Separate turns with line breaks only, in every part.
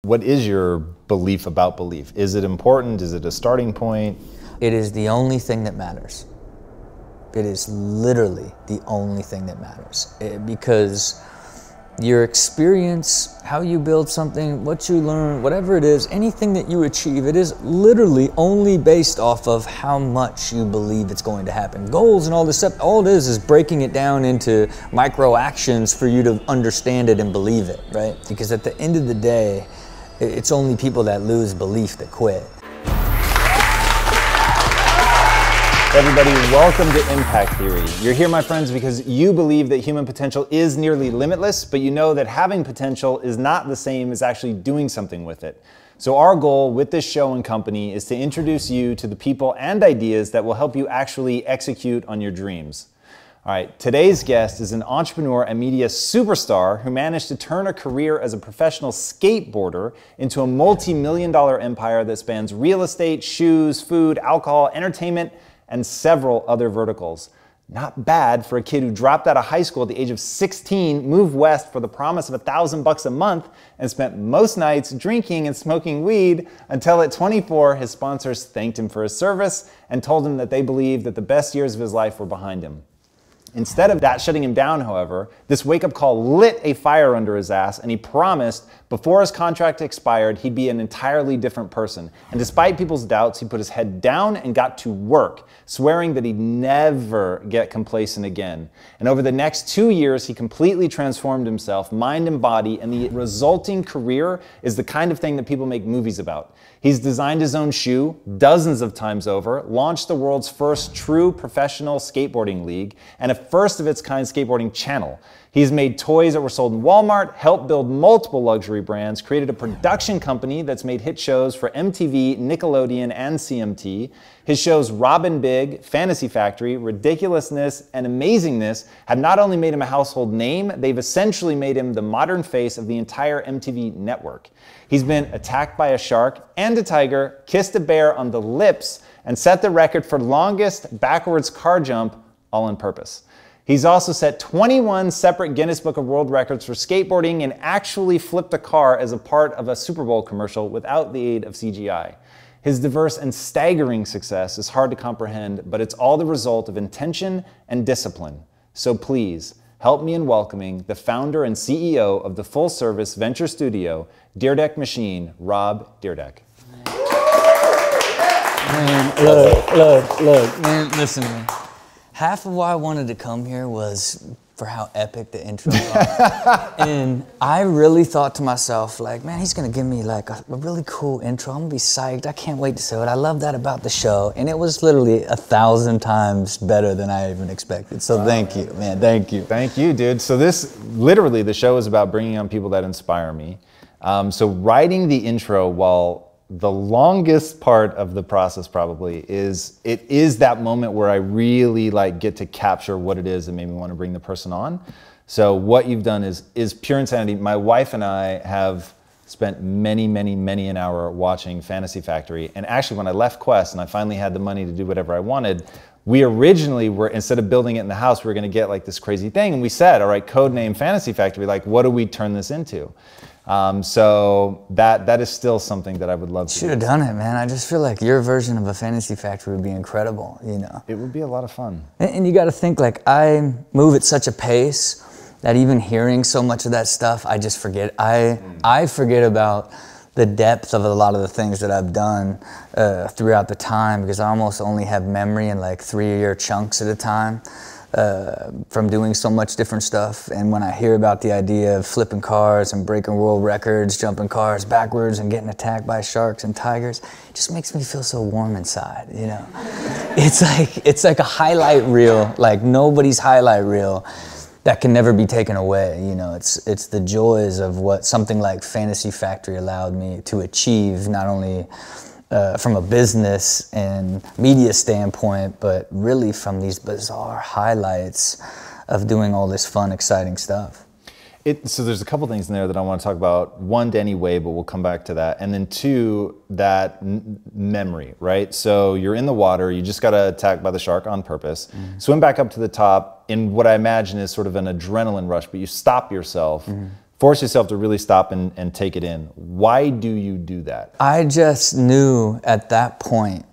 What is your belief about belief? Is it important? Is it a starting point?
It is the only thing that matters. It is literally the only thing that matters. Because your experience, how you build something, what you learn, whatever it is, anything that you achieve, it is literally only based off of how much you believe it's going to happen. Goals and all this stuff, all it is breaking it down into micro actions for you to understand it and believe it, right? Because at the end of the day, it's only people that lose belief that quit.
Everybody, welcome to Impact Theory. You're here, my friends, because you believe that human potential is nearly limitless, but you know that having potential is not the same as actually doing something with it. So our goal with this show and company is to introduce you to the people and ideas that will help you actually execute on your dreams. All right, today's guest is an entrepreneur and media superstar who managed to turn a career as a professional skateboarder into a multi-million-dollar empire that spans real estate, shoes, food, alcohol, entertainment, and several other verticals. Not bad for a kid who dropped out of high school at the age of 16, moved west for the promise of $1,000 a month, and spent most nights drinking and smoking weed until at 24, his sponsors thanked him for his service and told him that they believed that the best years of his life were behind him. Instead of that shutting him down, however, this wake-up call lit a fire under his ass, and he promised before his contract expired he'd be an entirely different person. And despite people's doubts, he put his head down and got to work, swearing that he'd never get complacent again. And over the next 2 years, he completely transformed himself, mind and body, and the resulting career is the kind of thing that people make movies about. He's designed his own shoe dozens of times over, launched the world's first true professional skateboarding league, and a first of its kind skateboarding channel. He's made toys that were sold in Walmart, helped build multiple luxury brands, created a production company that's made hit shows for MTV, Nickelodeon, and CMT. His shows Robin Big, Fantasy Factory, Ridiculousness, and Amazingness have not only made him a household name, they've essentially made him the modern face of the entire MTV network. He's been attacked by a shark and a tiger, kissed a bear on the lips, and set the record for longest backwards car jump, all on purpose. He's also set 21 separate Guinness Book of World Records for skateboarding and actually flipped a car as a part of a Super Bowl commercial without the aid of CGI. His diverse and staggering success is hard to comprehend, but it's all the result of intention and discipline. So please, help me in welcoming the founder and CEO of the full-service Venture Studio Dyrdek Machine, Rob Dyrdek.
Man, look, man, listen to me. Half of why I wanted to come here was for how epic the intro was. And I really thought to myself, like, man, he's gonna give me like a really cool intro. I'm gonna be psyched. I can't wait to see it. I love that about the show. And it was literally 1,000 times better than I even expected. So thank you, man, thank you.
Thank you, dude. So literally the show is about bringing on people that inspire me. So writing the intro, while the longest part of the process probably is, it is that moment where I really like get to capture what it is that made me want to bring the person on. So what you've done is pure insanity. My wife and I have spent many an hour watching Fantasy Factory. And actually when I left Quest and I finally had the money to do whatever I wanted, we originally were, instead of building it in the house, we were gonna get like this crazy thing. And we said, all right, code name Fantasy Factory, like what do we turn this into? So that is still something that I would love to do.
Should have done it, man. I just feel like your version of a Fantasy Factory would be incredible, you know.
It would be a lot of fun.
And you gotta think, like, I move at such a pace that even hearing so much of that stuff, I just forget. I forget about the depth of a lot of the things that I've done throughout the time, because I almost only have memory in like 3-year chunks at a time. From doing so much different stuff. And when I hear about the idea of flipping cars and breaking world records, jumping cars backwards and getting attacked by sharks and tigers, it just makes me feel so warm inside, you know? It's like a highlight reel, like nobody's highlight reel that can never be taken away, you know? It's the joys of what something like Fantasy Factory allowed me to achieve, not only from a business and media standpoint, but really from these bizarre highlights of doing all this fun, exciting stuff.
So there's a couple things in there that I want to talk about. One, Danny Way, but we'll come back to that. And then two, that memory, right? So you're in the water, you just got attacked by the shark on purpose, swim back up to the top in what I imagine is sort of an adrenaline rush, but you stop yourself, Force yourself to really stop and take it in. Why do you do that?
I just knew at that point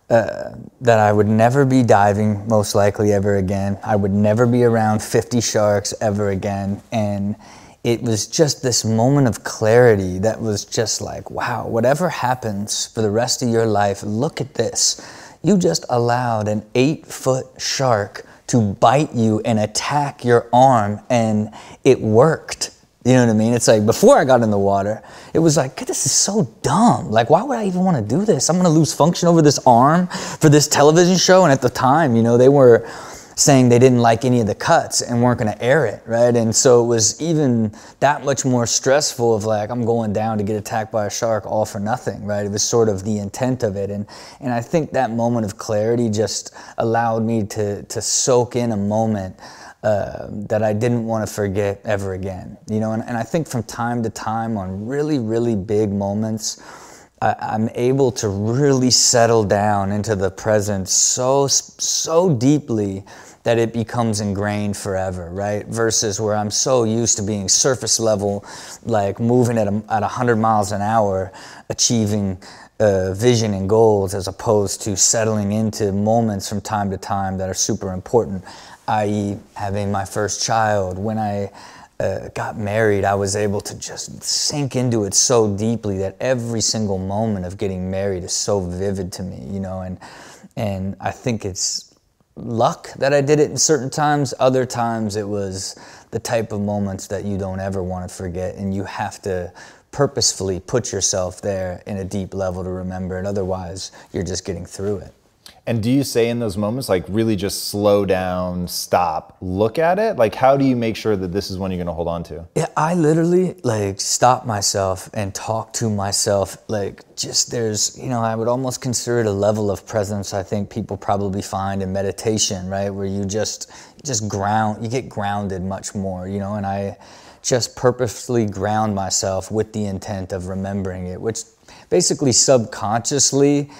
that I would never be diving, most likely ever again. I would never be around 50 sharks ever again. And it was just this moment of clarity that was just like, wow, whatever happens for the rest of your life, look at this. You just allowed an 8-foot shark to bite you and attack your arm, and it worked. You know what I mean? It's like, before I got in the water, it was like, this is so dumb. Like, why would I even want to do this? I'm going to lose function over this arm for this television show. And at the time, you know, they were saying they didn't like any of the cuts and weren't going to air it, right? And so it was even that much more stressful of like, I'm going down to get attacked by a shark all for nothing, right? It was sort of the intent of it. And I think that moment of clarity just allowed me to soak in a moment that I didn't want to forget ever again, you know. And I think from time to time on really, really big moments, I'm able to really settle down into the present so deeply that it becomes ingrained forever, right? Versus where I'm so used to being surface level, like moving at 100 miles an hour, achieving vision and goals, as opposed to settling into moments from time to time that are super important, i.e. having my first child. When I got married, I was able to just sink into it so deeply that every single moment of getting married is so vivid to me, you know, and I think it's luck that I did it in certain times. Other times it was the type of moments that you don't ever want to forget, and you have to purposefully put yourself there in a deep level to remember it. Otherwise, you're just getting through it.
And do you say in those moments, like, really just slow down, stop, look at it? Like, how do you make sure that this is one you're going to hold on to?
Yeah, I literally, like, stop myself and talk to myself. Like, just there's, you know, I would almost consider it a level of presence I think people probably find in meditation, right? Where you just ground, you get grounded much more, you know, and I just purposefully ground myself with the intent of remembering it, which basically subconsciously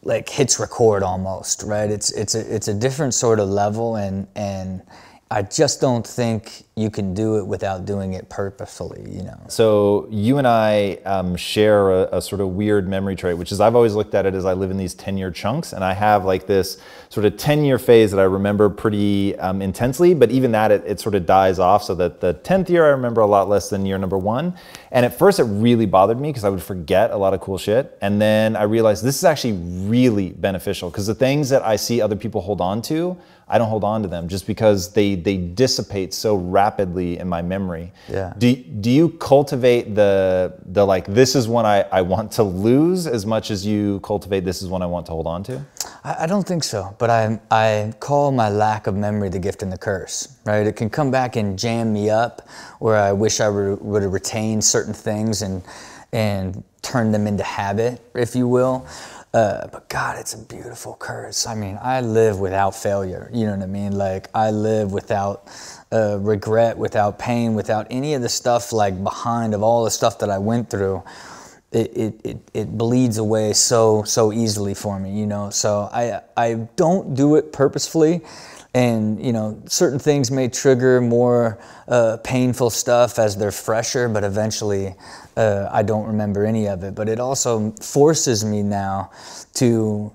like hits record almost, right? It's a different sort of level, and I just don't think you can do it without doing it purposefully, you know.
So you and I share a sort of weird memory trait, which is I've always looked at it as I live in these 10-year chunks, and I have like this sort of 10-year phase that I remember pretty intensely, but even that, it sort of dies off, so that the 10th year I remember a lot less than year number 1. And at first it really bothered me because I would forget a lot of cool shit. And then I realized this is actually really beneficial, because the things that I see other people hold on to, I don't hold on to them just because they dissipate so rapidly in my memory.
Yeah.
Do you cultivate the like, this is one I want to lose as much as you cultivate this is one I want to hold on to?
I don't think so, but I call my lack of memory the gift and the curse, right? It can come back and jam me up where I wish I would have retained certain things and turned them into habit, if you will. But God, it's a beautiful curse. I mean, I live without failure, you know what I mean? Like, I live without regret, without pain, without any of the stuff like behind of all the stuff that I went through. It bleeds away so easily for me, you know? So I don't do it purposefully. And, you know, certain things may trigger more painful stuff as they're fresher, but eventually I don't remember any of it. But it also forces me now to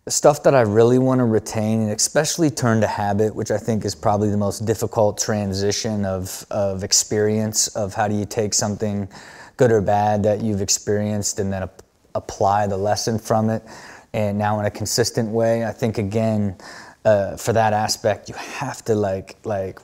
stuff that I really want to retain, and especially turn to habit, which I think is probably the most difficult transition of experience, of how do you take something good or bad that you've experienced and then apply the lesson from it, and now in a consistent way. I think, again, for that aspect, you have to like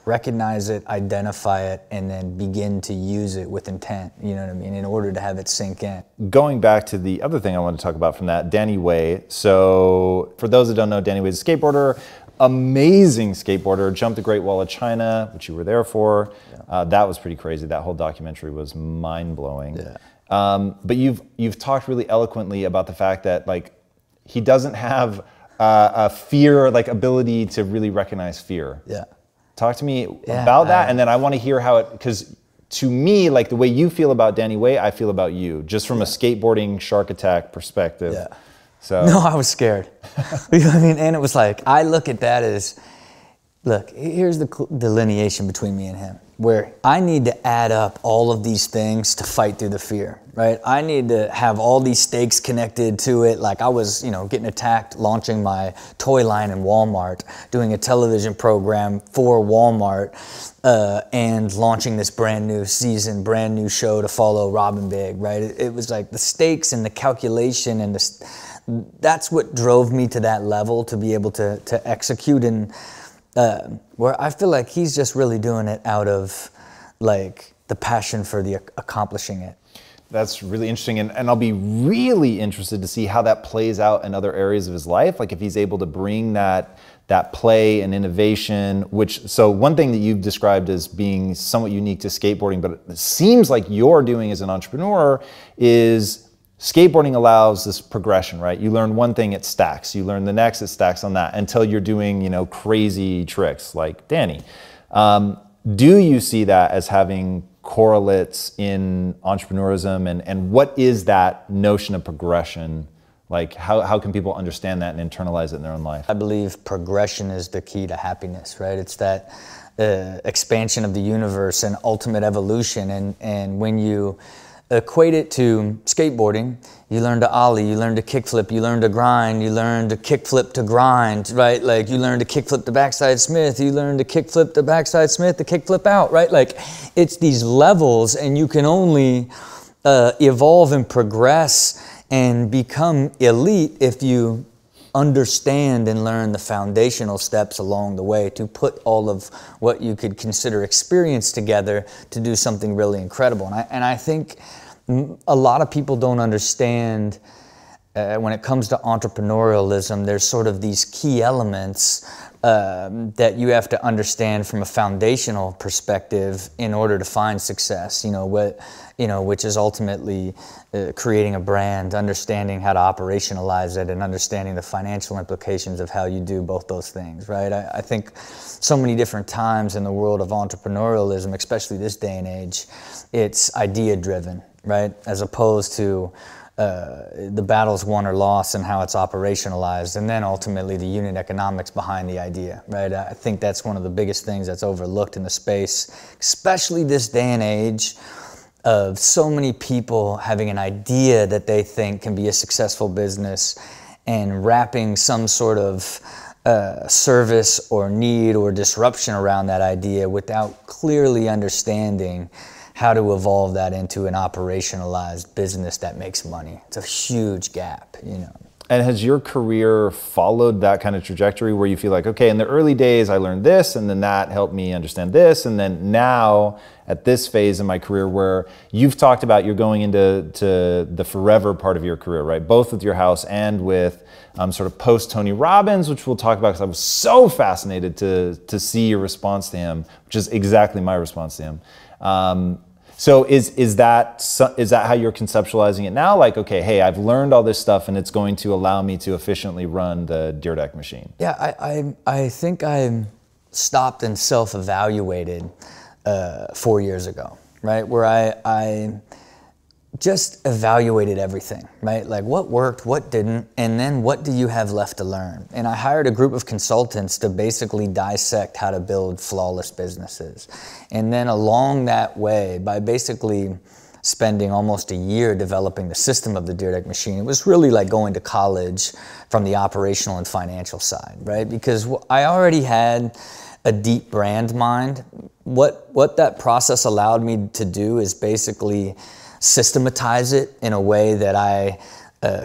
recognize it, identify it, and then begin to use it with intent, you know what I mean, in order to have it sink in.
Going back to the other thing I want to talk about from that, Danny Way. So for those that don't know, Danny Way is a skateboarder, amazing skateboarder, jumped the Great Wall of China, which you were there for. Yeah. That was pretty crazy. That whole documentary was mind-blowing. Yeah. But you've talked really eloquently about the fact that, like, he doesn't have a fear, like, ability to really recognize fear.
Yeah.
Talk to me about that, and then I want to hear how it, because to me, like, the way you feel about Danny Way, I feel about you, just from a skateboarding shark attack perspective.
Yeah.
So.
No, I was scared. You know what I mean? And it was like, I look at that as, look, here's the delineation between me and him. where I need to add up all of these things to fight through the fear, right? I need to have all these stakes connected to it. Like I was, getting attacked launching my toy line in Walmart, doing a television program for Walmart, and launching this brand new season, brand new show to follow Robin Big, right? It was like the stakes and the calculation and that's what drove me to that level to be able to execute, and where I feel like he's just really doing it out of like the passion for the accomplishing it.
That's really interesting, and I'll be really interested to see how that plays out in other areas of his life, like if he's able to bring that play and innovation, so one thing that you've described as being somewhat unique to skateboarding, but it seems like you're doing as an entrepreneur, is skateboarding allows this progression, right? You learn one thing, it stacks. You learn the next, it stacks on that until you're doing, crazy tricks like Danny. Do you see that as having correlates in entrepreneurism, and what is that notion of progression? Like how can people understand that and internalize it in their own life?
I believe progression is the key to happiness, right? It's that expansion of the universe and ultimate evolution, and when you equate it to skateboarding, you learn to ollie, you learn to kickflip, you learn to grind, you learn to kickflip to grind, right? Like you learn to kickflip to backside Smith, you learn to kickflip to backside Smith, to kickflip out, right? Like it's these levels, and you can only evolve and progress and become elite if you understand and learn the foundational steps along the way to put all of what you could consider experience together to do something really incredible. And I think a lot of people don't understand when it comes to entrepreneurialism, there's sort of these key elements that you have to understand from a foundational perspective in order to find success, which is ultimately creating a brand, understanding how to operationalize it, and understanding the financial implications of how you do both those things, right? I think so many different times in the world of entrepreneurialism, especially this day and age, it's idea-driven, right? As opposed to the battles won or lost and how it's operationalized, and then ultimately the unit economics behind the idea, right? I think that's one of the biggest things that's overlooked in the space, especially this day and age of so many people having an idea that they think can be a successful business and wrapping some sort of service or need or disruption around that idea without clearly understanding how to evolve that into an operationalized business that makes money. It's a huge gap,
And has your career followed that kind of trajectory where you feel like, okay, in the early days I learned this, and then that helped me understand this, and then now at this phase in my career where you've talked about you're going into the forever part of your career, right? Both with your house and with sort of post Tony Robbins, which we'll talk about because I was so fascinated to see your response to him, which is exactly my response to him. So is that how you're conceptualizing it now? Like, okay, hey, I've learned all this stuff and it's going to allow me to efficiently run the Dyrdek machine.
Yeah, I think I stopped and self-evaluated 4 years ago, right? Where I just evaluated everything, right? Like what worked, what didn't, and then what do you have left to learn? And I hired a group of consultants to basically dissect how to build flawless businesses. And then along that way, by basically spending almost a year developing the system of the Dyrdek machine, it was really like going to college from the operational and financial side, right? Because I already had a deep brand mind. What that process allowed me to do is basically systematize it in a way that I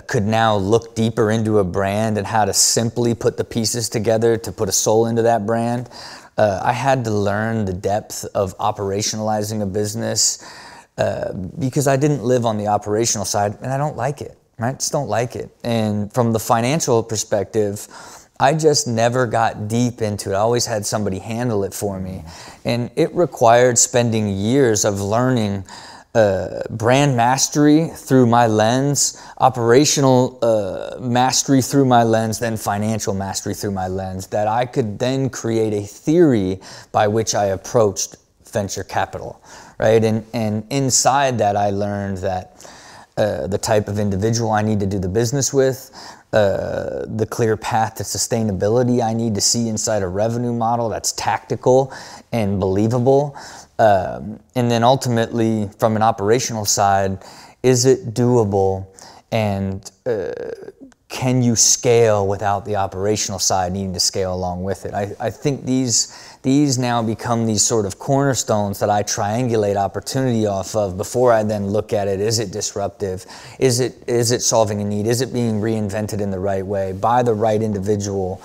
could now look deeper into a brand and how to simply put the pieces together to put a soul into that brand. I had to learn the depth of operationalizing a business because I didn't live on the operational side and I don't like it, right? Just don't like it. And from the financial perspective, I just never got deep into it. I always had somebody handle it for me. And it required spending years of learning brand mastery through my lens, operational mastery through my lens, then financial mastery through my lens, that I could then create a theory by which I approached venture capital, right? And inside that I learned that the type of individual I need to do the business with, the clear path to sustainability I need to see inside a revenue model that's tactical and believable. And then ultimately, from an operational side, is it doable, and can you scale without the operational side needing to scale along with it? I think these now become these sort of cornerstones that I triangulate opportunity off of before I then look at it. Is it disruptive? Is it solving a need? Is it being reinvented in the right way by the right individual?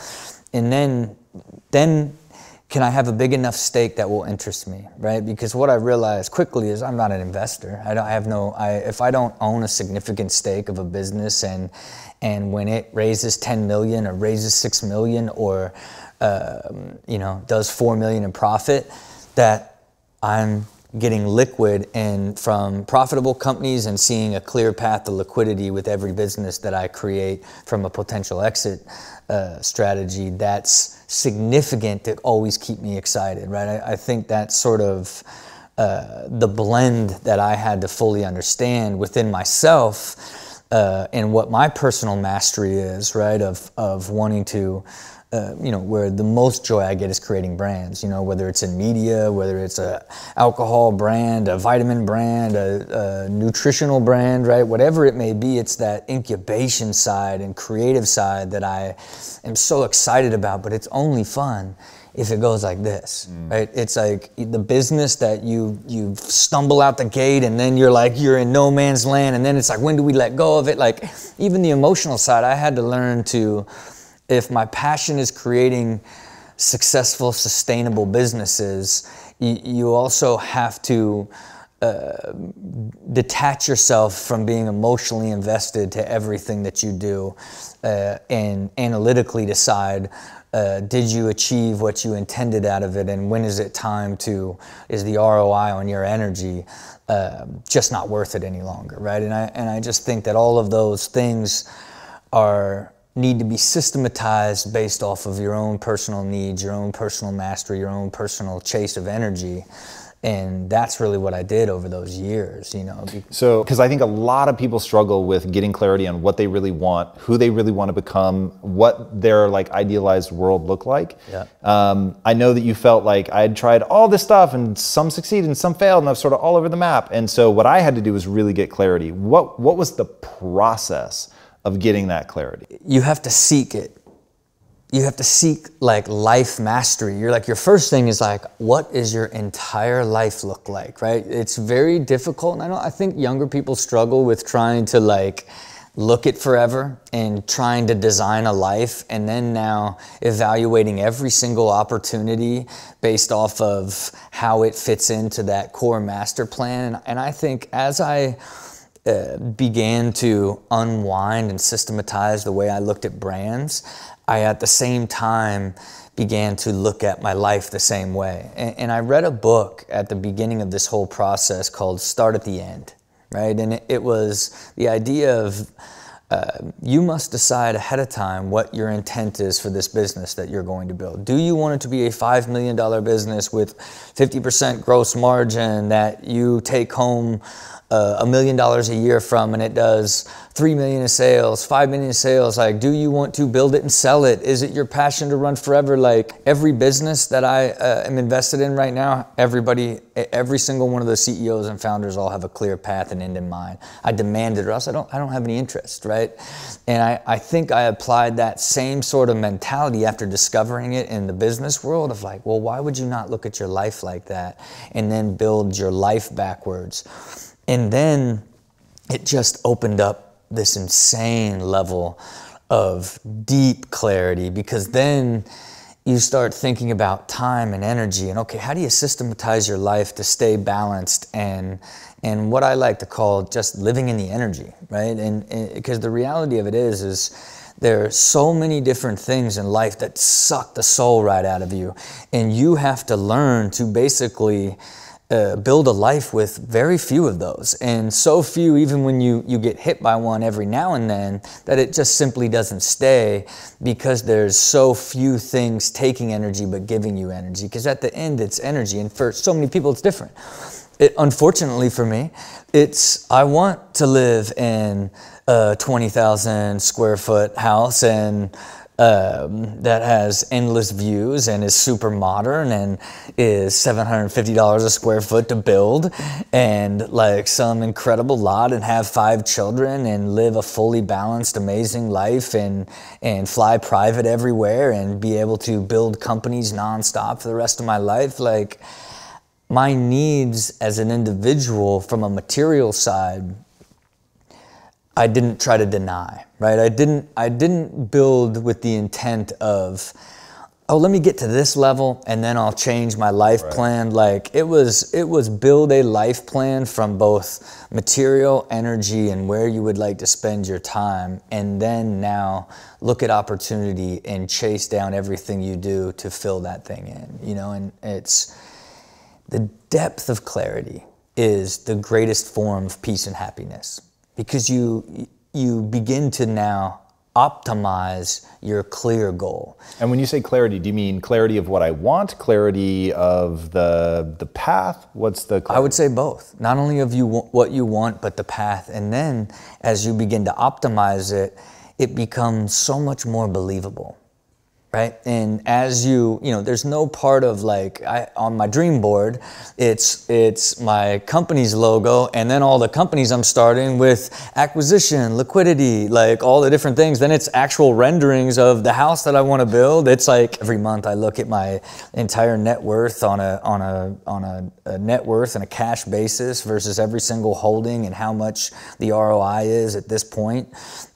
And then can I have a big enough stake that will interest me, right? Because what I realized quickly is I'm not an investor. If I don't own a significant stake of a business, and when it raises 10 million or raises 6 million or does 4 million in profit, that I'm getting liquid and from profitable companies and seeing a clear path to liquidity with every business that I create from a potential exit strategy, that's significant to always keep me excited, right? I think that's sort of the blend that I had to fully understand within myself, and what my personal mastery is, right, of wanting to, where the most joy I get is creating brands, whether it's in media, whether it's a alcohol brand, a vitamin brand, a nutritional brand, right, whatever it may be, it's that incubation side and creative side that I am so excited about, but it's only fun if it goes like this, right? It's like the business that you stumble out the gate and then you're in no man's land, and then it's like, when do we let go of it? Like, even the emotional side, I had to learn to, if my passion is creating successful, sustainable businesses, you also have to detach yourself from being emotionally invested to everything that you do, and analytically decide, did you achieve what you intended out of it, and when is the ROI on your energy just not worth it any longer, right? And I just think that all of those things need to be systematized based off of your own personal needs, your own personal mastery, your own personal chase of energy. And that's really what I did over those years, So,
because I think a lot of people struggle with getting clarity on what they really want, who they really want to become, what their idealized world look like.
Yeah.
I know that you felt like I had tried all this stuff and some succeeded and some failed, and I was sort of all over the map. And so what I had to do was really get clarity. What was the process of getting that clarity?
You have to seek it. You have to seek life mastery. Your first thing is what is your entire life look like, right? It's very difficult, and I think younger people struggle with trying to look at forever and trying to design a life, and then now evaluating every single opportunity based off of how it fits into that core master plan. And I think as I began to unwind and systematize the way I looked at brands, I at the same time began to look at my life the same way. And I read a book at the beginning of this whole process called Start at the End, right? And it was the idea of you must decide ahead of time what your intent is for this business that you're going to build. Do you want it to be a $5 million business with 50% gross margin that you take home $1 million a year from, and it does 3 million in sales, 5 million in sales? Do you want to build it and sell it? Is it your passion to run forever? Every business that I am invested in right now, every single one of the CEOs and founders all have a clear path and end in mind. I demand it, or else I don't have any interest, right? And I think I applied that same sort of mentality after discovering it in the business world of well, why would you not look at your life like that and then build your life backwards? And then it just opened up this insane level of deep clarity, because then you start thinking about time and energy and, okay, how do you systematize your life to stay balanced and what I like to call just living in the energy, right? And because the reality of it is there are so many different things in life that suck the soul right out of you, and you have to learn to basically build a life with very few of those, and so few even when you get hit by one every now and then that it just simply doesn't stay, because there's so few things taking energy but giving you energy, because at the end it's energy, and for so many people it's different. Unfortunately for me, I want to live in a 20,000 square foot house and that has endless views and is super modern and is $750 a square foot to build, and like some incredible lot, and have 5 children and live a fully balanced, amazing life, and fly private everywhere and be able to build companies nonstop for the rest of my life. Like, my needs as an individual from a material side, I didn't try to deny, right? I didn't build with the intent of, oh, let me get to this level and then I'll change my life plan. Like, it was build a life plan from both material, energy, and where you would like to spend your time, and then now look at opportunity and chase down everything you do to fill that thing in, you know? And it's the depth of clarity is the greatest form of peace and happiness. Because you begin to now optimize your clear goal.
And when you say clarity, do you mean clarity of what I want, clarity of the path? What's the clarity?
I would say both. Not only of what you want, but the path. And then as you begin to optimize it, it becomes so much more believable. Right? And as you know, there's no part of like, on my dream board, it's my company's logo, and then all the companies I'm starting with acquisition, liquidity, like all the different things. Then it's actual renderings of the house that I want to build. It's like every month I look at my entire net worth on a net worth and a cash basis versus every single holding and how much the ROI is at this point,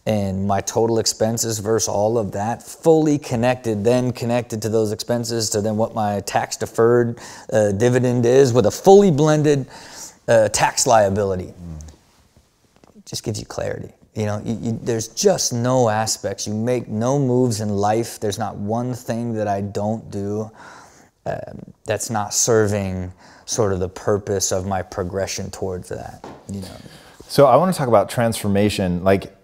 and my total expenses versus all of that, fully connected, then connected to those expenses to then what my tax deferred dividend is with a fully blended tax liability. It just gives you clarity. You know, there's just no aspects. You make no moves in life. There's not one thing that I don't do that's not serving sort of the purpose of my progression towards that, you know.
So I want to talk about transformation. Like,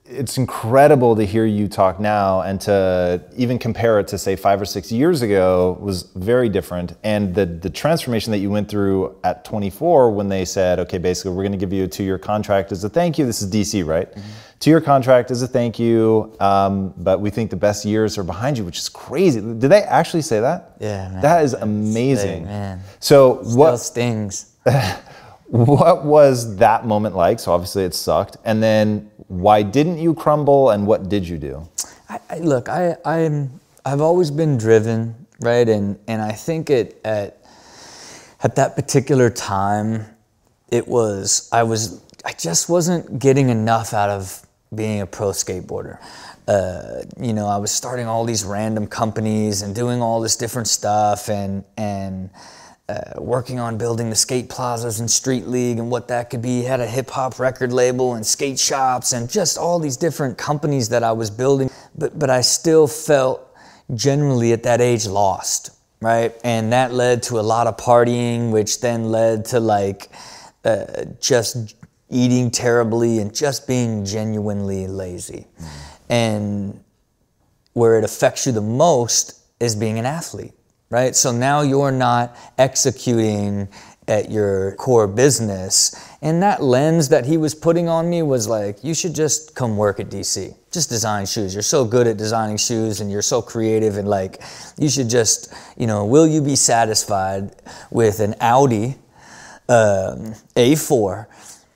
it's incredible to hear you talk now, and to even compare it to, say, 5 or 6 years ago was very different. And the transformation that you went through at 24, when they said, okay, basically we're going to give you a 2-year contract as a thank you. This is DC, right? Mm-hmm. 2-year contract as a thank you, but we think the best years are behind you, which is crazy. Did they actually say that?
Yeah, man.
That is amazing.
Man.
So
Still stings.
What was that moment like? So obviously it sucked. And then why didn't you crumble, and what did you do?
Look, I've always been driven, right? And I think at that particular time, I just wasn't getting enough out of being a pro skateboarder. You know, I was starting all these random companies and doing all this different stuff, and working on building the skate plazas and Street League and what that could be. Had a hip hop record label and skate shops and just all these different companies that I was building. But I still felt generally at that age lost, right? And that led to a lot of partying, which then led to like just eating terribly and just being genuinely lazy. And where it affects you the most is being an athlete. Right? So now you're not executing at your core business. And that lens that he was putting on me was like, you should just come work at DC. Just design shoes. You're so good at designing shoes and you're so creative, and like, you should just, you know, will you be satisfied with an Audi A4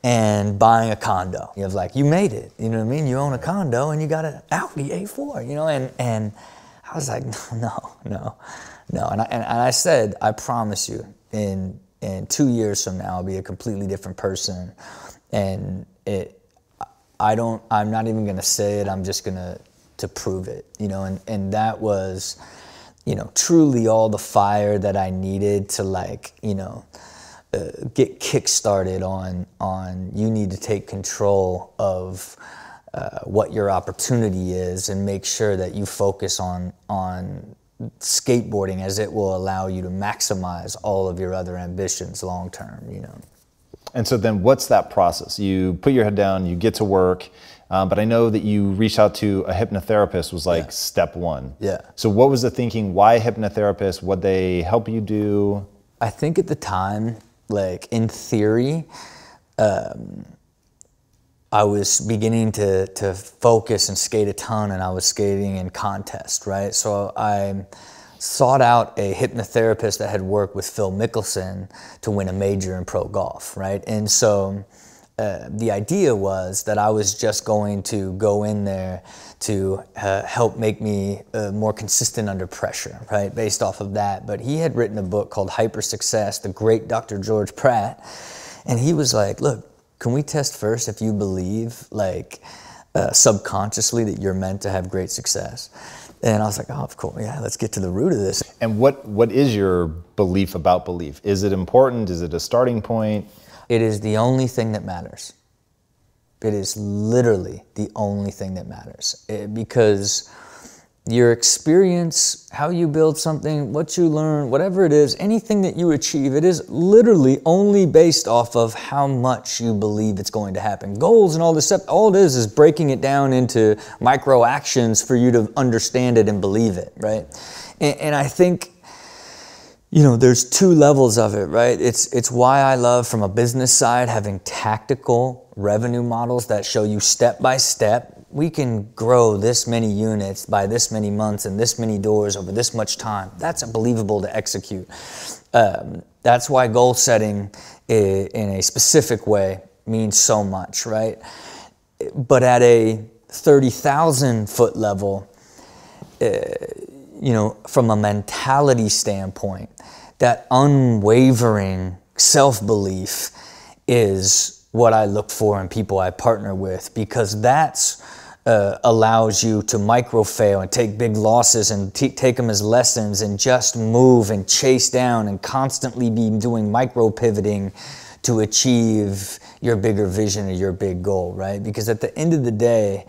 and buying a condo? You have like, you made it. You know what I mean? You own a condo and you got an Audi A4, you know? And I was like, no. And I said, I promise you, in 2 years from now, I'll be a completely different person. And I'm not even gonna say it, I'm just gonna to prove it, you know. And that was, you know, truly all the fire that I needed to, like, you know, get kick-started on you need to take control of what your opportunity is, and make sure that you focus on skateboarding, as it will allow you to maximize all of your other ambitions long term, you know.
And so then what's that process? You put your head down, you get to work, but I know that you reached out to a hypnotherapist was like step one.
Yeah.
So what was the thinking? Why hypnotherapist? What'd they help you do?
I think at the time like in theory, I was beginning to focus and skate a ton, and I was skating in contest, right? So I sought out a hypnotherapist that had worked with Phil Mickelson to win a major in pro golf, right? And so the idea was that I was just going to go in there to help make me more consistent under pressure, right? Based off of that. But he had written a book called Hyper Success, the great Dr. George Pratt, and he was like, look, can we test first if you believe, like, subconsciously that you're meant to have great success? And I was like, oh, of course, yeah, let's get to the root of this.
And what is your belief about belief? Is it important? Is it a starting point?
It is the only thing that matters. It is literally the only thing that matters. Because your experience, how you build something, what you learn, whatever it is, anything that you achieve, it is literally only based off of how much you believe it's going to happen. Goals and all this stuff, all it is breaking it down into micro actions for you to understand it and believe it, right? And I think, you know, there's two levels of it, right? It's why I love, from a business side, having tactical revenue models that show you step by step, we can grow this many units by this many months and this many doors over this much time. That's believable to execute. That's why goal setting in a specific way means so much, right? But at a 30,000 foot level, you know, from a mentality standpoint, that unwavering self-belief is what I look for in people I partner with, because that's allows you to micro fail and take big losses and take them as lessons and just move and chase down and constantly be doing micro pivoting to achieve your bigger vision or your big goal, right? Because at the end of the day,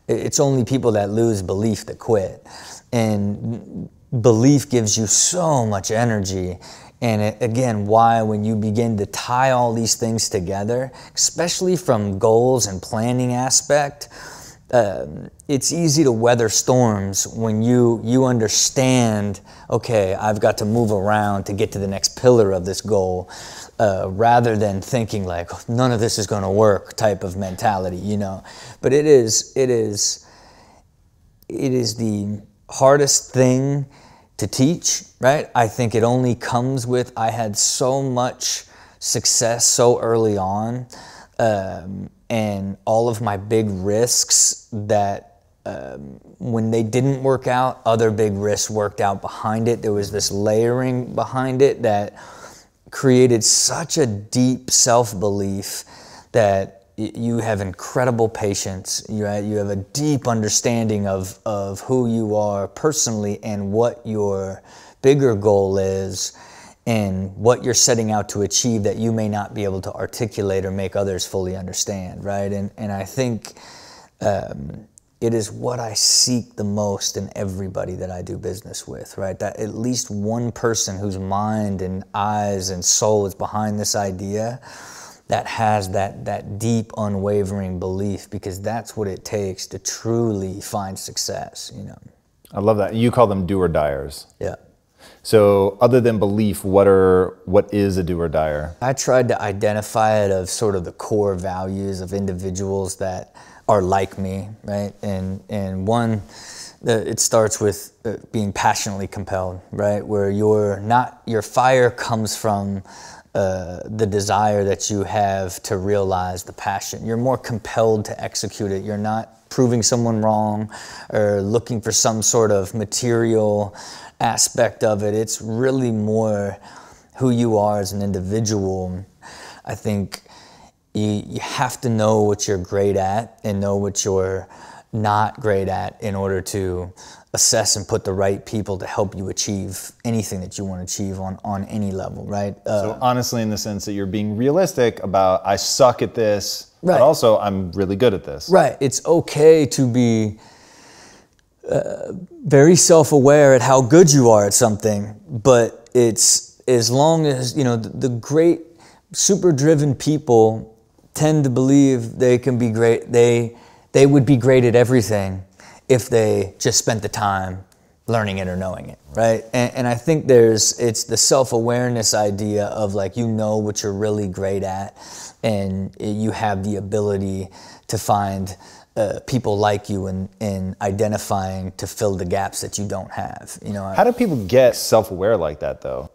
it's only people that lose belief that quit. And belief gives you so much energy. And again, why when you begin to tie all these things together, especially from goals and planning aspect, it's easy to weather storms when you understand, okay, I've got to move around to get to the next pillar of this goal, rather than thinking like, none of this is going to work type of mentality, you know. But it is the hardest thing to teach, right? I think it only comes with, I had so much success so early on, and all of my big risks that when they didn't work out, other big risks worked out behind it. There was this layering behind it that created such a deep self-belief that you have incredible patience, right? You have a deep understanding of who you are personally and what your bigger goal is, and what you're setting out to achieve that you may not be able to articulate or make others fully understand, right? And I think it is what I seek the most in everybody that I do business with, right? That at least one person whose mind and eyes and soul is behind this idea that has that deep, unwavering belief, because that's what it takes to truly find success, you know?
I love that. You call them do-or-diers.
Yeah.
So other than belief, what is a do-or-dier?
I tried to identify it of sort of the core values of individuals that are like me, right? And one, it starts with being passionately compelled, right? Where your fire comes from the desire that you have to realize the passion. You're more compelled to execute it. You're not proving someone wrong or looking for some sort of material aspect of it. It's really more who you are as an individual. I think you have to know what you're great at and know what you're not great at in order to assess and put the right people to help you achieve anything that you want to achieve on any level, right?
So honestly, in the sense that you're being realistic about, I suck at this,
right,
but also I'm really good at this.
Right. It's okay to be very self-aware at how good you are at something, but it's, as long as, you know, the great, super driven people tend to believe they can be great, they would be great at everything if they just spent the time learning it or knowing it, right? And I think it's the self-awareness idea of like, you know what you're really great at, and you have the ability to find people like you in identifying to fill the gaps that you don't have. You know,
how do people get self-aware like that though?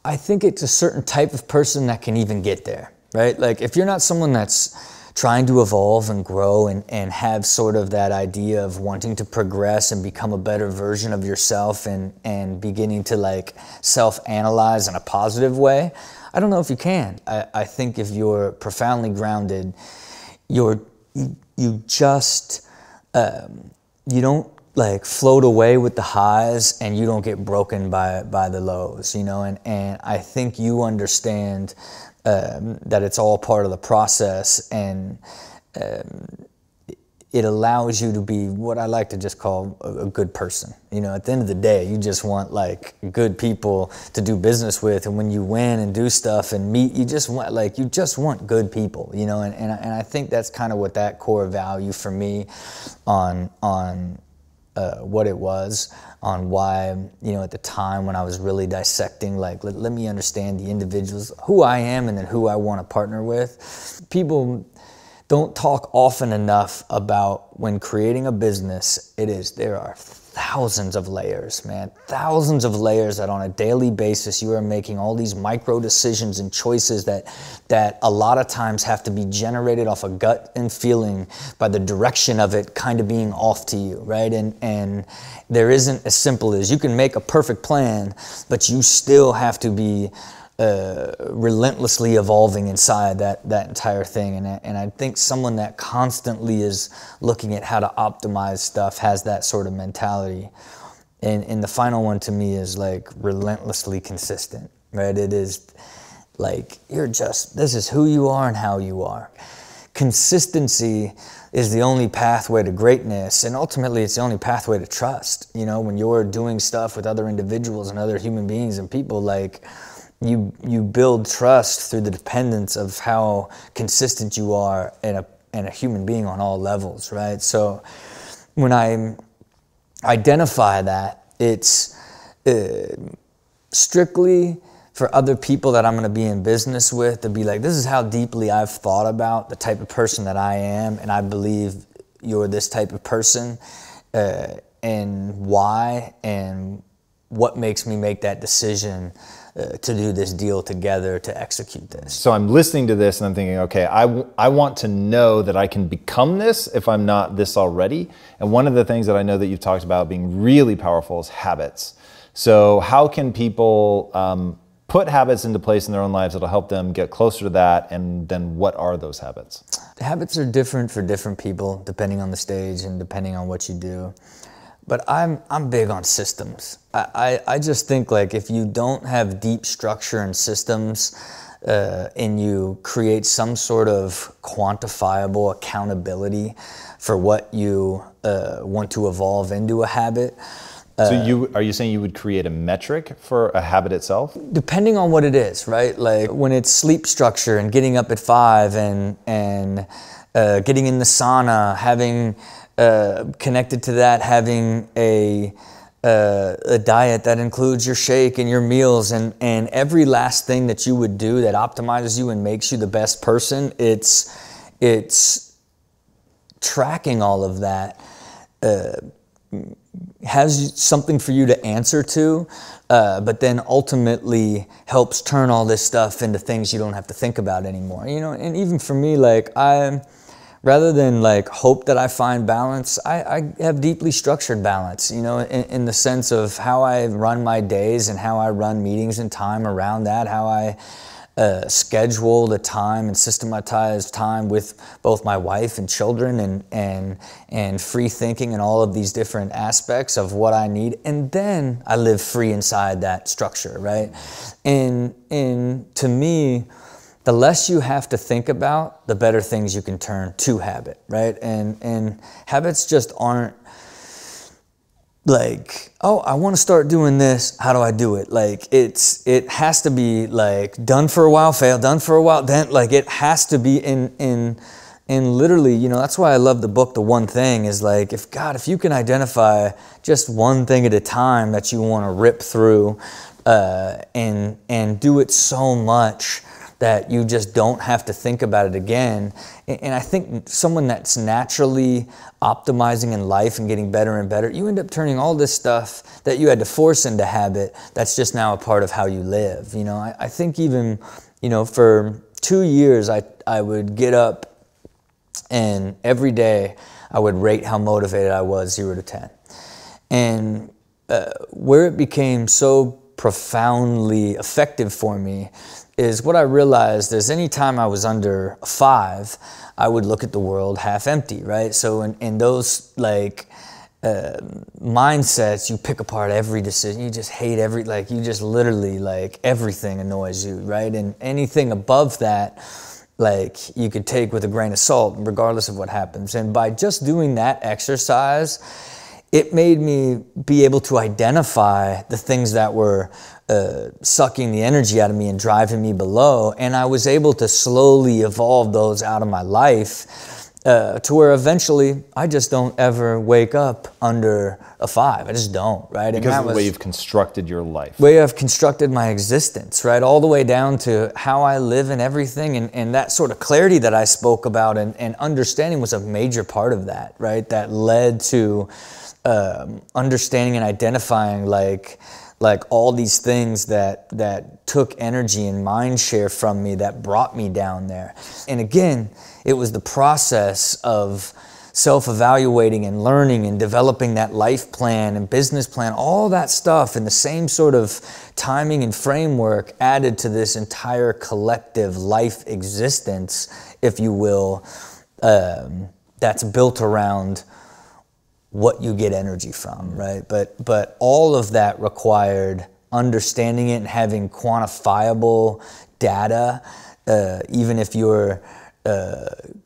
I think it's a certain type of person that can even get there, right? Like if you're not someone that's trying to evolve and grow and have sort of that idea of wanting to progress and become a better version of yourself and beginning to like self-analyze in a positive way, I don't know if you can. I think if you're profoundly grounded, you just, you don't like float away with the highs and you don't get broken by the lows, you know, and I think you understand that it's all part of the process, and it allows you to be what I like to just call a good person. You know, at the end of the day, you just want like good people to do business with, and when you win and do stuff and meet, you just want good people, you know, and I think that's kind of what that core value for me on what it was, on why, you know, at the time when I was really dissecting, like, let me understand the individuals, who I am and then who I want to partner with. People don't talk often enough about when creating a business, there are thousands of layers, man. Thousands of layers that on a daily basis you are making all these micro decisions and choices that a lot of times have to be generated off a gut and feeling by the direction of it kind of being off to you, right? And there isn't as simple as you can make a perfect plan, but you still have to be relentlessly evolving inside that entire thing, and I think someone that constantly is looking at how to optimize stuff has that sort of mentality. And the final one to me is like relentlessly consistent, right? It is like this is who you are and how you are. Consistency is the only pathway to greatness, and ultimately it's the only pathway to trust. You know, when you're doing stuff with other individuals and other human beings and people, like, you build trust through the dependence of how consistent you are in a human being on all levels, right? So when I identify that, it's strictly for other people that I'm going to be in business with to be like, this is how deeply I've thought about the type of person that I am, and I believe you're this type of person, and why, and what makes me make that decision to do this deal together, to execute this.
So I'm listening to this and I'm thinking, okay, I want to know that I can become this if I'm not this already. And one of the things that I know that you've talked about being really powerful is habits. So how can people put habits into place in their own lives that'll help them get closer to that, and then what are those habits?
Habits are different for different people, depending on the stage and depending on what you do. But I'm big on systems. I just think, like, if you don't have deep structure and systems, and you create some sort of quantifiable accountability for what you want to evolve into a habit.
So are you saying you would create a metric for a habit itself?
Depending on what it is, right? Like when it's sleep structure and getting up at 5 and getting in the sauna, having connected to that, having a diet that includes your shake and your meals and every last thing that you would do that optimizes you and makes you the best person. It's tracking all of that, has something for you to answer to, but then ultimately helps turn all this stuff into things you don't have to think about anymore. You know, and even for me, like, rather than like hope that I find balance, I have deeply structured balance, you know, in the sense of how I run my days and how I run meetings and time around that, how I schedule the time and systematize time with both my wife and children and free thinking and all of these different aspects of what I need. And then I live free inside that structure, right? And to me, the less you have to think about, the better things you can turn to habit, right? And habits just aren't like, oh, I want to start doing this, how do I do it? Like, it has to be like done for a while, fail, done for a while, then, like, it has to be in And literally, you know, that's why I love the book, The One Thing, is like, if you can identify just one thing at a time that you want to rip through, and do it so much that you just don't have to think about it again. And I think someone that's naturally optimizing in life and getting better and better, you end up turning all this stuff that you had to force into habit, that's just now a part of how you live. You know, I think even, you know, for 2 years, I would get up and every day I would rate how motivated I was, 0 to 10. And where it became so profoundly effective for me is what I realized is anytime I was under a 5, I would look at the world half empty, right? So in those like mindsets, you pick apart every decision, you just hate you just literally like everything annoys you, right? And anything above that, like you could take with a grain of salt regardless of what happens. And by just doing that exercise, it made me be able to identify the things that were sucking the energy out of me and driving me below. And I was able to slowly evolve those out of my life to where eventually I just don't ever wake up under a 5. I just don't, right?
Because of the way you've constructed your life.
The way I've constructed my existence, right? All the way down to how I live and everything. And that sort of clarity that I spoke about and understanding was a major part of that, right? That led to understanding and identifying like all these things that took energy and mind share from me that brought me down there. And again, it was the process of self-evaluating and learning and developing that life plan and business plan, all that stuff in the same sort of timing and framework added to this entire collective life existence, if you will, that's built around what you get energy from, right? But all of that required understanding it and having quantifiable data, even if you're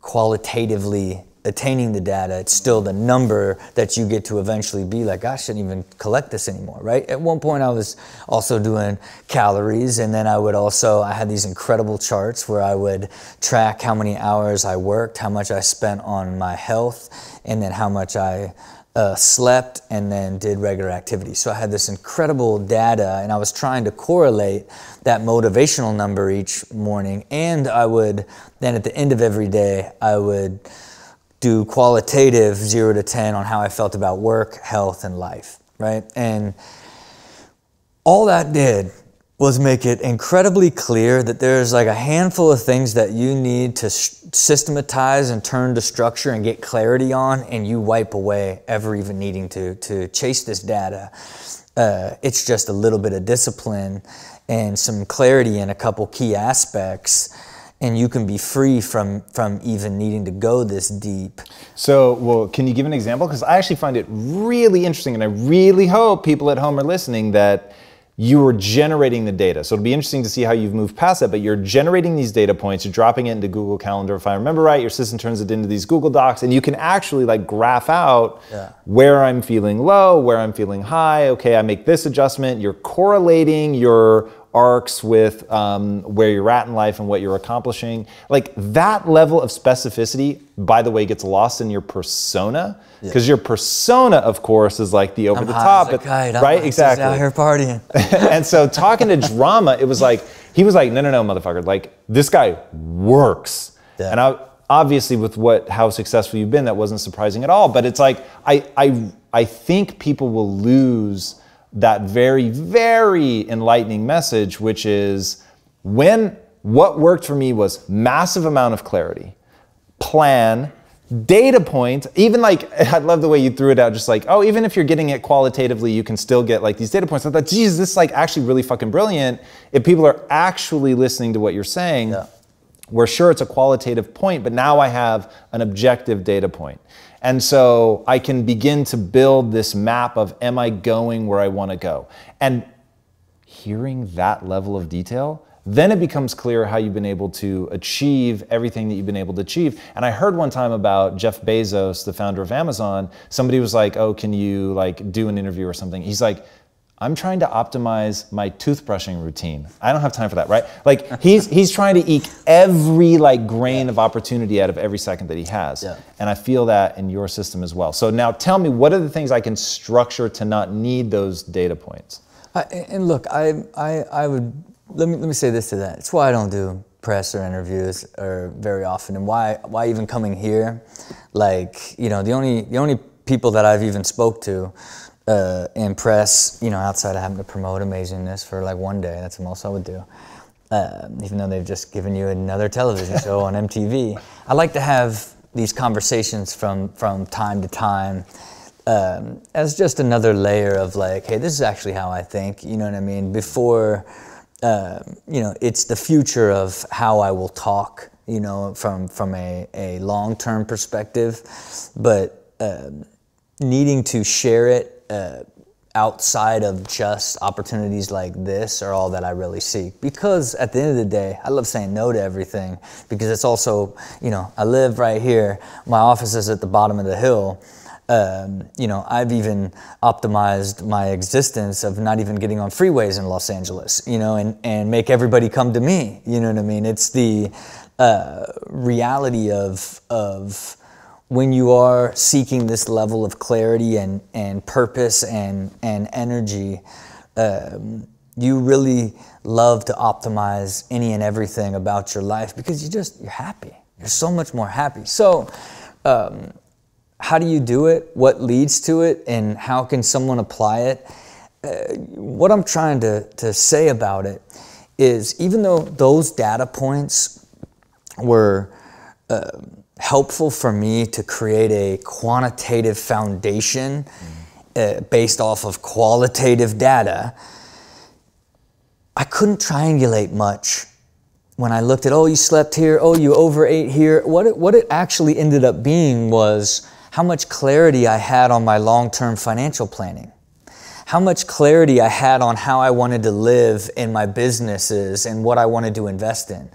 qualitatively attaining the data, it's still the number that you get to eventually be like, I shouldn't even collect this anymore, right? At one point I was also doing calories, and then I had these incredible charts where I would track how many hours I worked, how much I spent on my health, and then how much I slept and then did regular activities. So I had this incredible data, and I was trying to correlate that motivational number each morning, and I would then at the end of every day, I would do qualitative 0 to 10 on how I felt about work, health, and life, right? And all that did was make it incredibly clear that there's like a handful of things that you need to systematize and turn to structure and get clarity on, and you wipe away ever even needing to chase this data. It's just a little bit of discipline and some clarity in a couple key aspects, and you can be free from even needing to go this deep.
So, well, can you give an example? Because I actually find it really interesting, and I really hope people at home are listening that you were generating the data. So it'll be interesting to see how you've moved past that, but you're generating these data points, you're dropping it into Google Calendar. If I remember right, your system turns it into these Google Docs, and you can actually like graph out where I'm feeling low, where I'm feeling high. Okay, I make this adjustment. You're correlating your arcs with where you're at in life and what you're accomplishing. Like that level of specificity, by the way, gets lost in your persona, because your persona, of course, is like the over the top, right? Exactly.
Out here partying.
And so talking to Drama, it was like, he was like, no, motherfucker, like this guy works. And obviously with how successful you've been, that wasn't surprising at all. But it's like, I think people will lose that very, very enlightening message, which is what worked for me was massive amount of clarity, plan, data point, even like, I love the way you threw it out, just like, oh, even if you're getting it qualitatively, you can still get like these data points. I thought, geez, this is like actually really fucking brilliant. If people are actually listening to what you're saying, we're sure it's a qualitative point, but now I have an objective data point. And so I can begin to build this map of, am I going where I want to go? And hearing that level of detail, then it becomes clear how you've been able to achieve everything that you've been able to achieve. And I heard one time about Jeff Bezos, the founder of Amazon, somebody was like, oh, can you like do an interview or something? He's like, I'm trying to optimize my toothbrushing routine. I don't have time for that, right? Like he's trying to eke every like grain of opportunity out of every second that he has. Yeah. And I feel that in your system as well. So now tell me, what are the things I can structure to not need those data points?
And look, I would, let me say this to that. It's why I don't do press or interviews or very often, and why even coming here, like, you know, the only people that I've even spoke to in press, you know, outside of having to promote amazingness for like one day, that's the most I would do. Even though they've just given you another television show on MTV. I like to have these conversations from time to time as just another layer of like, hey, this is actually how I think, you know what I mean? Before, you know, it's the future of how I will talk, you know, from a long-term perspective, but needing to share it outside of just opportunities like this are all that I really seek. Because at the end of the day, I love saying no to everything, because it's also, you know, I live right here, my office is at the bottom of the hill. You know, I've even optimized my existence of not even getting on freeways in Los Angeles, you know, and make everybody come to me, you know what I mean? It's the reality of when you are seeking this level of clarity and purpose and energy, you really love to optimize any and everything about your life, because you're happy. You're so much more happy. So, how do you do it? What leads to it? And how can someone apply it? What I'm trying to say about it is, even though those data points were helpful for me to create a quantitative foundation based off of qualitative data, I couldn't triangulate much. When I looked at, oh, you slept here, oh, you overate here, what it actually ended up being was how much clarity I had on my long-term financial planning, how much clarity I had on how I wanted to live in my businesses and what I wanted to invest in,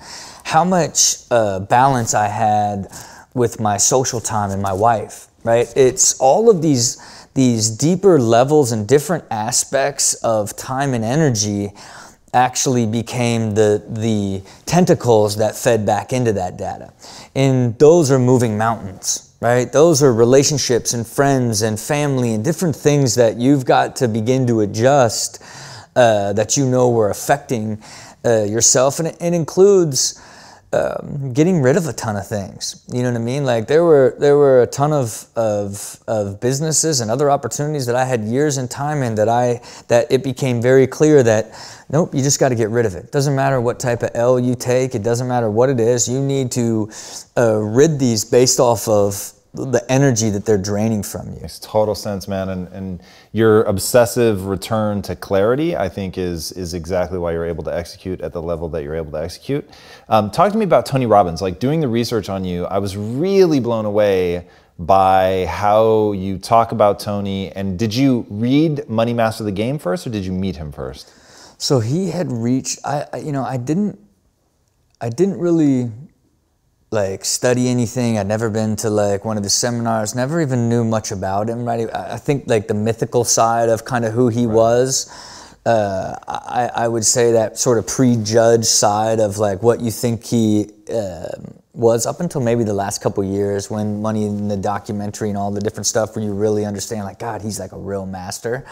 how much balance I had with my social time and my wife, right? It's all of these deeper levels and different aspects of time and energy actually became the tentacles that fed back into that data. And those are moving mountains, right? Those are relationships and friends and family and different things that you've got to begin to adjust that you know were affecting yourself. And it includes getting rid of a ton of things. You know what I mean? Like there were a ton of businesses and other opportunities that I had years in time in that it became very clear that nope, you just got to get rid of it. Doesn't matter what type of L you take. It doesn't matter what it is. You need to rid these based off of the energy that they're draining from you.
Makes total sense, man. And your obsessive return to clarity, I think, is exactly why you're able to execute at the level that you're able to execute. Talk to me about Tony Robbins. Like, doing the research on you, I was really blown away by how you talk about Tony. And did you read Money Master the Game first, or did you meet him first?
So he had reached, I didn't really like study anything. I'd never been to like one of his seminars, never even knew much about him, right? I think like the mythical side of kind of who he was, I would say that sort of prejudged side of like what you think he was, up until maybe the last couple years when Money in the documentary and all the different stuff, where you really understand like, God, he's like a real master.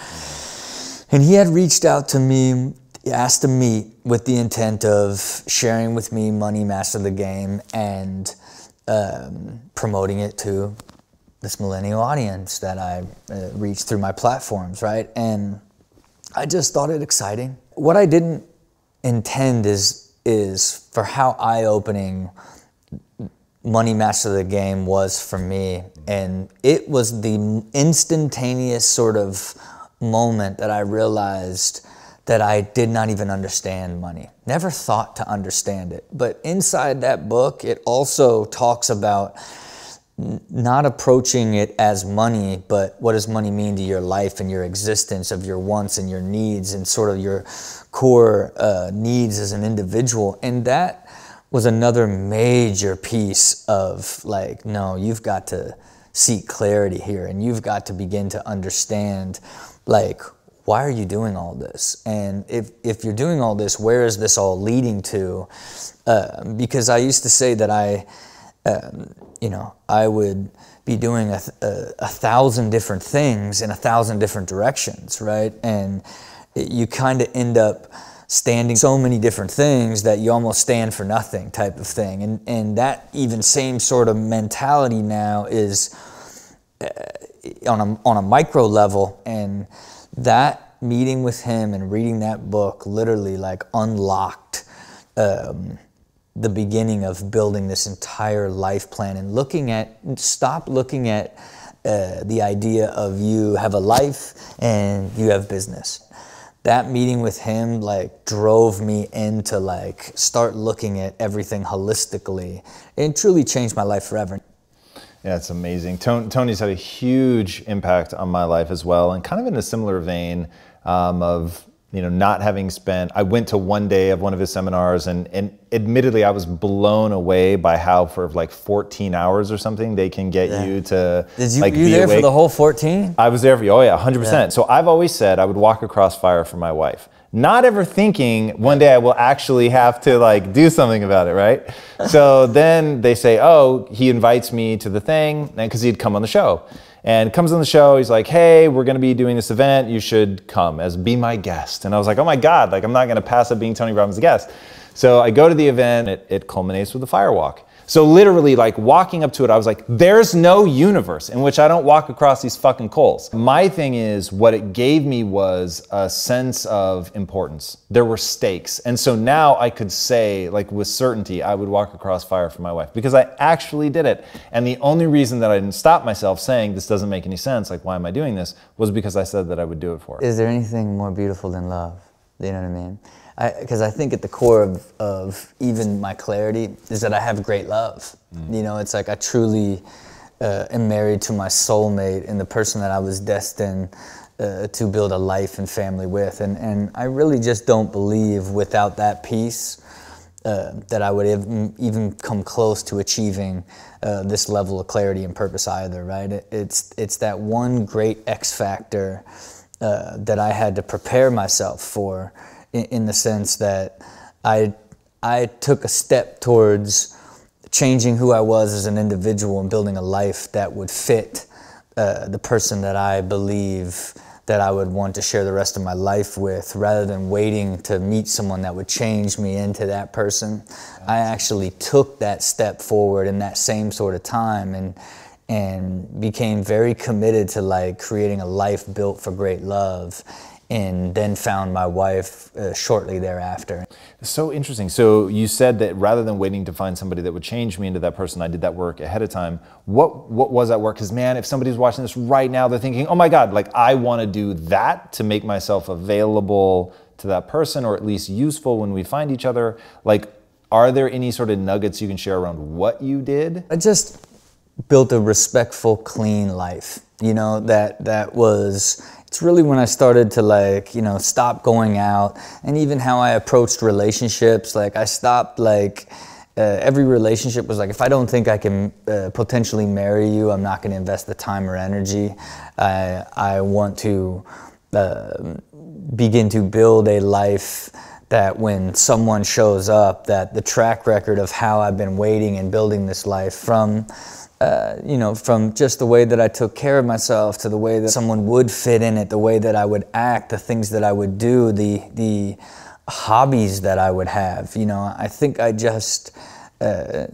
And he had reached out to me, asked to meet with the intent of sharing with me Money Master the Game and promoting it to this millennial audience that I reached through my platforms, right? And I just thought it exciting. What I didn't intend is for how eye-opening Money Master the Game was for me. And it was the instantaneous sort of moment that I realized that I did not even understand money. Never thought to understand it. But inside that book, it also talks about not approaching it as money, but what does money mean to your life and your existence, of your wants and your needs and sort of your core needs as an individual. And that was another major piece of like, no, you've got to seek clarity here, and you've got to begin to understand like why are you doing all this? And if you're doing all this, where is this all leading to? Because I used to say that I would be doing a 1,000 different things in 1,000 different directions, right? And you kind of end up standing so many different things that you almost stand for nothing type of thing. And that even same sort of mentality now is on a micro level. And that meeting with him and reading that book literally like unlocked the beginning of building this entire life plan and stop looking at the idea of you have a life and you have business. That meeting with him like drove me into like start looking at everything holistically and truly changed my life forever.
Yeah, it's amazing. Tony's had a huge impact on my life as well, and kind of in a similar vein of not having spent. I went to one day of one of his seminars, and admittedly, I was blown away by how for like 14 hours or something they can get you to.
Did you? Like, you there awake. For the whole 14?
I was there for 100%. Yeah. So I've always said I would walk across fire for my wife, not ever thinking one day I will actually have to like do something about it, right? So then they say, oh, he invites me to the thing, because he'd come on the show. And comes on the show, he's like, hey, we're gonna be doing this event, you should come be my guest. And I was like, oh my God, like I'm not gonna pass up being Tony Robbins' guest. So I go to the event, it culminates with a fire walk. So literally like walking up to it, I was like, there's no universe in which I don't walk across these fucking coals. My thing is, what it gave me was a sense of importance. There were stakes. And so now I could say, like with certainty, I would walk across fire for my wife because I actually did it. And the only reason that I didn't stop myself saying this doesn't make any sense, like why am I doing this, was because I said that I would do it for her.
Is there anything more beautiful than love? You know what I mean? Because I think at the core of even my clarity is that I have great love. It's like I truly am married to my soulmate and the person that I was destined to build a life and family with. And I really just don't believe without that piece that I would even come close to achieving this level of clarity and purpose either, right? It's that one great X factor that I had to prepare myself for, in the sense that I took a step towards changing who I was as an individual and building a life that would fit the person that I believe that I would want to share the rest of my life with, rather than waiting to meet someone that would change me into that person. I actually took that step forward in that same sort of time and became very committed to like creating a life built for great love. And then found my wife shortly thereafter.
So interesting. So you said that rather than waiting to find somebody that would change me into that person, I did that work ahead of time. What was that work? Because man, if somebody's watching this right now, they're thinking, oh my God, like I want to do that to make myself available to that person, or at least useful when we find each other. Like, are there any sort of nuggets you can share around what you did?
I just built a respectful, clean life. That was... It's really when I started to stop going out, and even how I approached relationships. Like I stopped every relationship was like, if I don't think I can potentially marry you, I'm not going to invest the time or energy. I want to begin to build a life that when someone shows up, that the track record of how I've been waiting and building this life from just the way that I took care of myself to the way that someone would fit in it, the way that I would act, the things that I would do, the hobbies that I would have. I think I just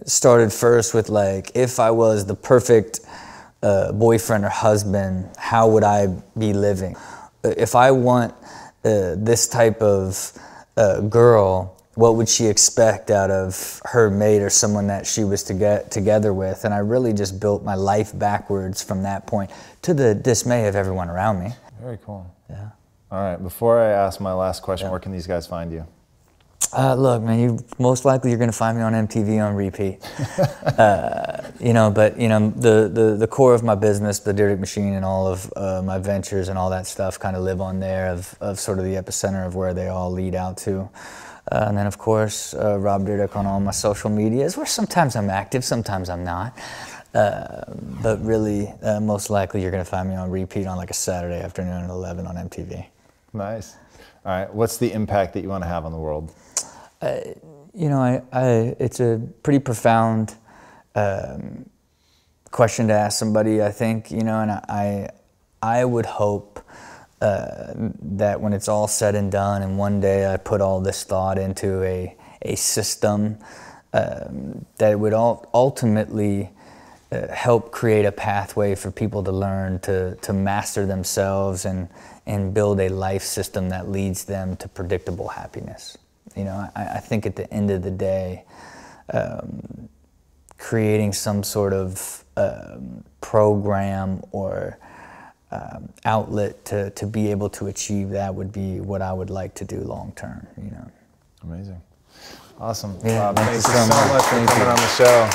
started first with like, if I was the perfect boyfriend or husband, how would I be living? If I want this type of girl, what would she expect out of her mate or someone that she was to get together with? And I really just built my life backwards from that point, to the dismay of everyone around me.
Very cool.
Yeah.
All right, before I ask my last question, where can these guys find you?
Look, man, most likely you're going to find me on MTV on repeat. The core of my business, the Dyrdek Machine, and all of my ventures and all that stuff kind of live on there, of sort of the epicenter of where they all lead out to. And then, of course, Rob Dyrdek on all my social medias, where sometimes I'm active, sometimes I'm not. But really, most likely you're going to find me on repeat on like a Saturday afternoon at 11 on MTV.
Nice. All right. What's the impact that you want to have on the world?
You know, it's a pretty profound question to ask somebody, I think, you know, and I would hope that when it's all said and done and one day I put all this thought into a system, that it would ultimately help create a pathway for people to learn to master themselves and build a life system that leads them to predictable happiness. You know, I think at the end of the day, creating some sort of program or outlet to be able to achieve that would be what I would like to do long term, you know.
Amazing. Awesome.
Yeah,
Rob, thank you so much for coming on the show.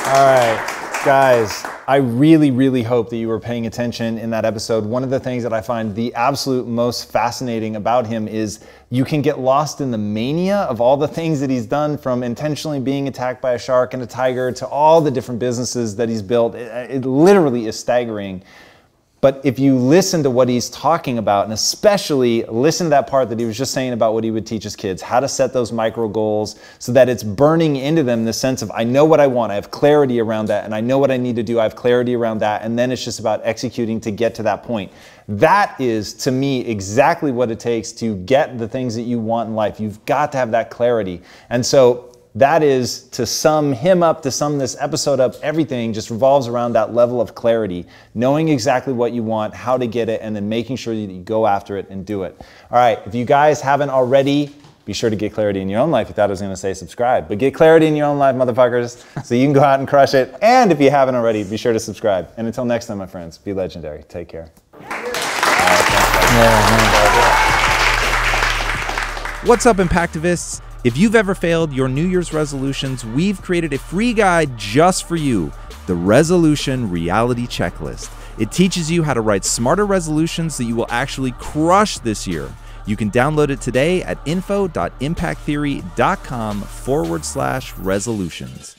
All right, guys, I really, really hope that you were paying attention in that episode. One of the things that I find the absolute most fascinating about him is you can get lost in the mania of all the things that he's done, from intentionally being attacked by a shark and a tiger to all the different businesses that he's built. It literally is staggering. But if you listen to what he's talking about, and especially listen to that part that he was just saying about what he would teach his kids, how to set those micro goals so that it's burning into them the sense of, I know what I want, I have clarity around that, and I know what I need to do, I have clarity around that, and then it's just about executing to get to that point. That is, to me, exactly what it takes to get the things that you want in life. You've got to have that clarity. And so that is, to sum him up, to sum this episode up, everything just revolves around that level of clarity, knowing exactly what you want, how to get it, and then making sure that you go after it and do it. All right, if you guys haven't already, be sure to get clarity in your own life. You thought I was going to say subscribe, but get clarity in your own life, motherfuckers, so you can go out and crush it. And if you haven't already, be sure to subscribe. And until next time, my friends, be legendary. Take care. All right, thanks,
What's up, Impactivists? If you've ever failed your New Year's resolutions, we've created a free guide just for you, the Resolution Reality Checklist. It teaches you how to write smarter resolutions that you will actually crush this year. You can download it today at info.impacttheory.com/resolutions.